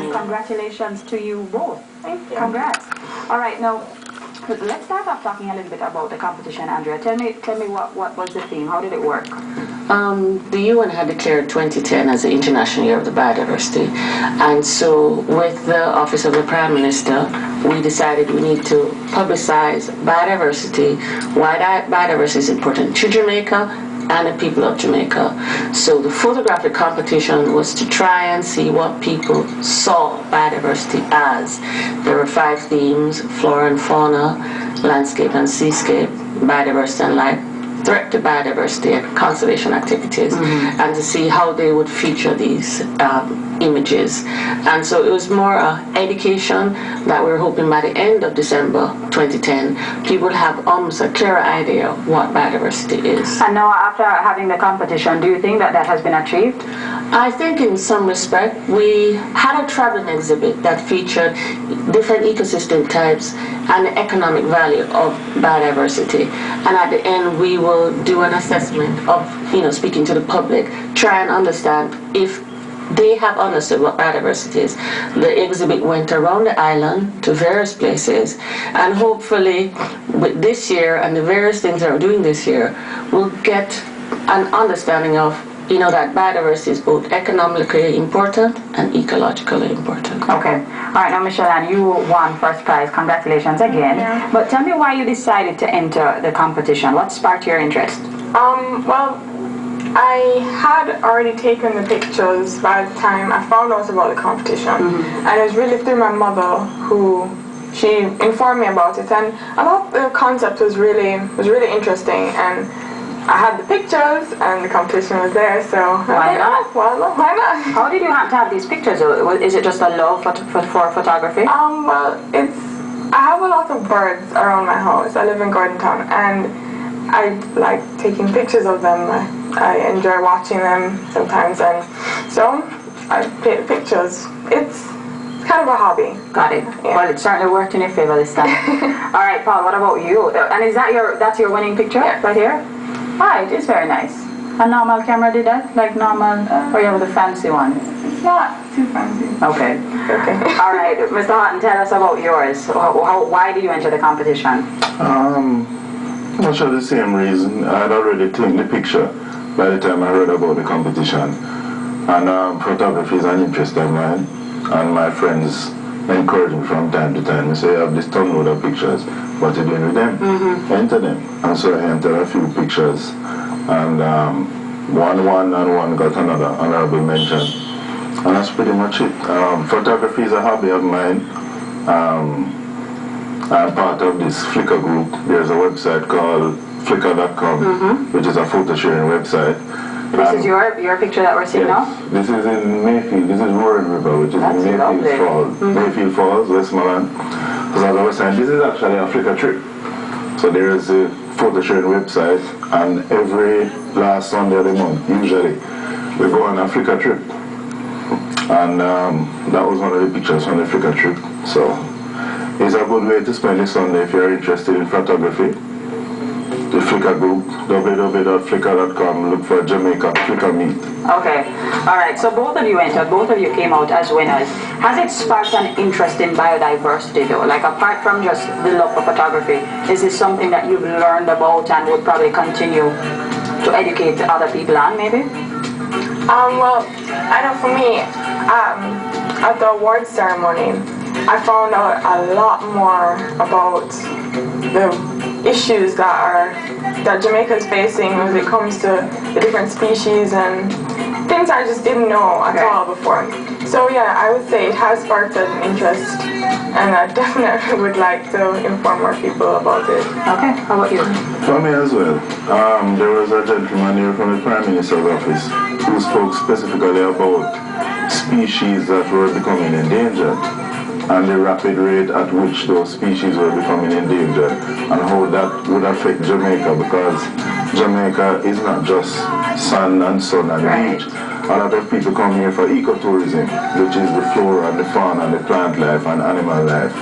And congratulations to you both. Thank you. Congrats. All right, now let's start off talking a little bit about the competition, Andrea. Tell me what was the theme? How did it work? The UN had declared 2010 as the International Year of the Biodiversity, and so with the Office of the Prime Minister, we decided we need to publicize biodiversity, why biodiversity is important to Jamaica and the people of Jamaica. So the photographic competition was to try and see what people saw biodiversity as. There were 5 themes: flora and fauna, landscape and seascape, biodiversity and life, threat to biodiversity and conservation activities, and to see how they would feature these images. And so it was more education that we're hoping by the end of December 2010 people would have almost a clearer idea of what biodiversity is. And now after having the competition, do you think that has been achieved? I think in some respect we had a traveling exhibit that featured different ecosystem types and the economic value of biodiversity, and at the end we will do an assessment of, speaking to the public, try and understand if they have understood what biodiversity is. The exhibit went around the island to various places, and hopefully with this year and the various things that we're doing this year, we'll get an understanding of that biodiversity is both economically important and ecologically important. Okay. All right, now Michelle, and you won first prize. Congratulations again. Yeah. But tell me why you decided to enter the competition. What sparked your interest? Well, I had already taken the pictures by the time I found out about the competition, and it was really through my mother who she informed me about it, and I thought the concept was really interesting, and I had the pictures and the competition was there, so why not? Well, why not? How did you have to have these pictures? Is it just a love for photography? Well, I have a lot of birds around my house. I live in Gordon Town, and I like taking pictures of them. I enjoy watching them sometimes, and so I take the pictures. It's kind of a hobby. Got it. Yeah. Well, it certainly worked in your favor this time. All right, Paul, what about you? And is that's your winning picture right here? Ah, it is very nice. A normal camera did that? Like normal, or you have the fancy one? It's not too fancy. Okay. Okay. All right, Mr. Haughton, tell us about yours. Why did you enter the competition? Not sure the same reason. I had already taken the picture by the time I heard about the competition. And photography is an interest of mine. And my friends encourage me from time to time. They say, I have this ton load of pictures. What are you doing with them? Enter them. And so I entered a few pictures. And one got another honorable mention. And that's pretty much it. Photography is a hobby of mine. I'm part of this Flickr group. There's a website called Flickr.com, which is a photo sharing website. This is your picture that we're seeing now? This is in Mayfield. This is Warren River, which is in Mayfield Falls. Mayfield Falls, Westmoreland. So as I was saying, this is actually a Flickr trip. So there is a photo sharing website, and every last Sunday of the month, usually, we go on a Flickr trip. And that was one of the pictures from the Flickr trip. So it's a good way to spend the Sunday if you're interested in photography. The Flickr group, www.flickr.com, look for Jamaica Flickr Meet. Okay, all right, so both of you entered, both of you came out as winners. Has it sparked an interest in biodiversity though? Like apart from just the love for photography, is this something that you've learned about and would probably continue to educate other people on maybe? Well, I know for me, at the awards ceremony, I found out a lot more about the issues that Jamaica is facing when it comes to the different species and things I just didn't know at all before. So yeah, I would say it has sparked an interest, and I definitely would like to inform more people about it. Okay, how about you? For me as well, there was a gentleman here from the Prime Minister's office who spoke specifically about species that were becoming endangered, and the rapid rate at which those species were becoming endangered, and how that would affect Jamaica, because Jamaica is not just sun and sun and beach. a lot of people come here for ecotourism, which is the flora and the fauna and the plant life and animal life.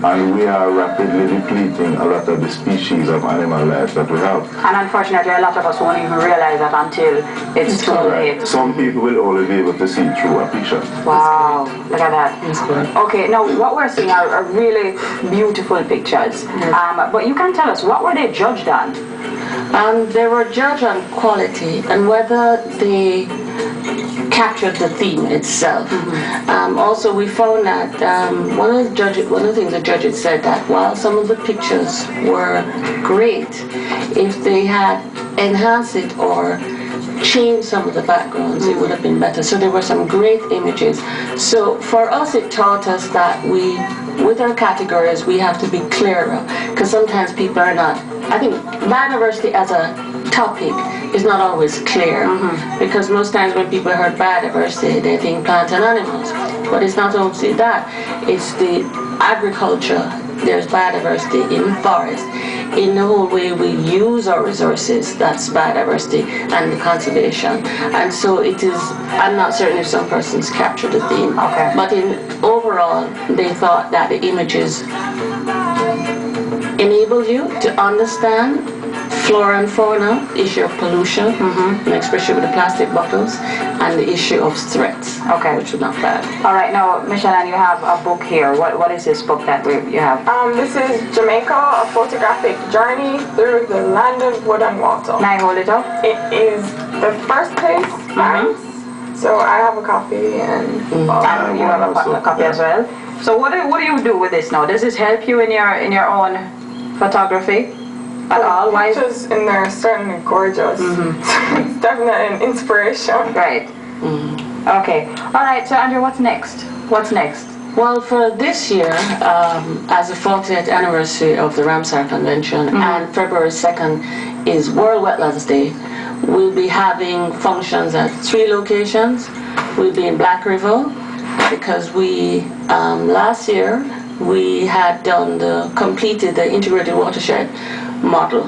And we are rapidly depleting a lot of the species of animal life that we have. And unfortunately, a lot of us won't even realize that until it's too late. Some people will only be able to see through a picture. Wow, look at that. Okay, now what we're seeing are really beautiful pictures. But you can tell us, what were they judged on? They were judged on quality and whether they captured the theme itself. Also, we found that one of the things the judges said that while some of the pictures were great, if they had enhanced it or changed some of the backgrounds, it would have been better. So there were some great images. So for us, it taught us that with our categories, we have to be clearer, because sometimes people are not. I think biodiversity as a topic is not always clear, because most times when people heard biodiversity, they think plants and animals, but it's not only that. It's the agriculture. There's biodiversity in forest, in the whole way we use our resources. That's biodiversity and the conservation. And so it is. I'm not certain if some persons capture the theme, but in overall, they thought that the images enable you to understand flora and fauna, issue of pollution, and especially with the plastic bottles, and the issue of threats, which is not bad. All right, now, Michelle, you have a book here. What is this book that you have? This is Jamaica, a photographic journey through the land of wood and water. Can I hold it up? It is the first place, so I have a copy, and you have a copy as well. So what do you do with this now? Does this help you in your own photography at all? Why? Pictures in there are certainly gorgeous. It's definitely an inspiration. Right. Okay. All right. So Andrew, what's next? What's next? Well, for this year, as the 40th anniversary of the Ramsar Convention, and February 2nd is World Wetlands Day, we'll be having functions at 3 locations. We'll be in Black River, because we last year we had completed the integrated watershed model,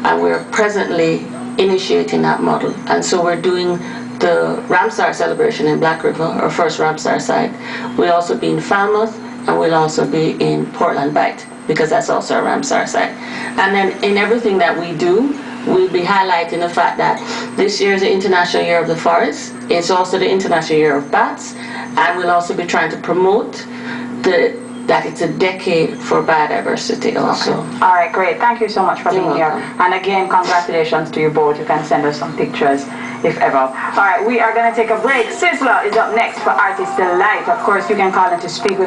and we're presently initiating that model. And so we're doing the Ramsar celebration in Black River, our first Ramsar site. We'll also be in Falmouth, and we'll also be in Portland Bight, because that's also a Ramsar site. And then in everything that we do, we'll be highlighting the fact that this year is the International Year of the Forest. It's also the International Year of Bats, and we'll also be trying to promote that it's a decade for biodiversity also. All right, great. Thank you so much for being here. And again, congratulations to you both. You can send us some pictures if ever. All right, we are going to take a break. Sizzler is up next for Artist Delight. Of course, you can call in to speak with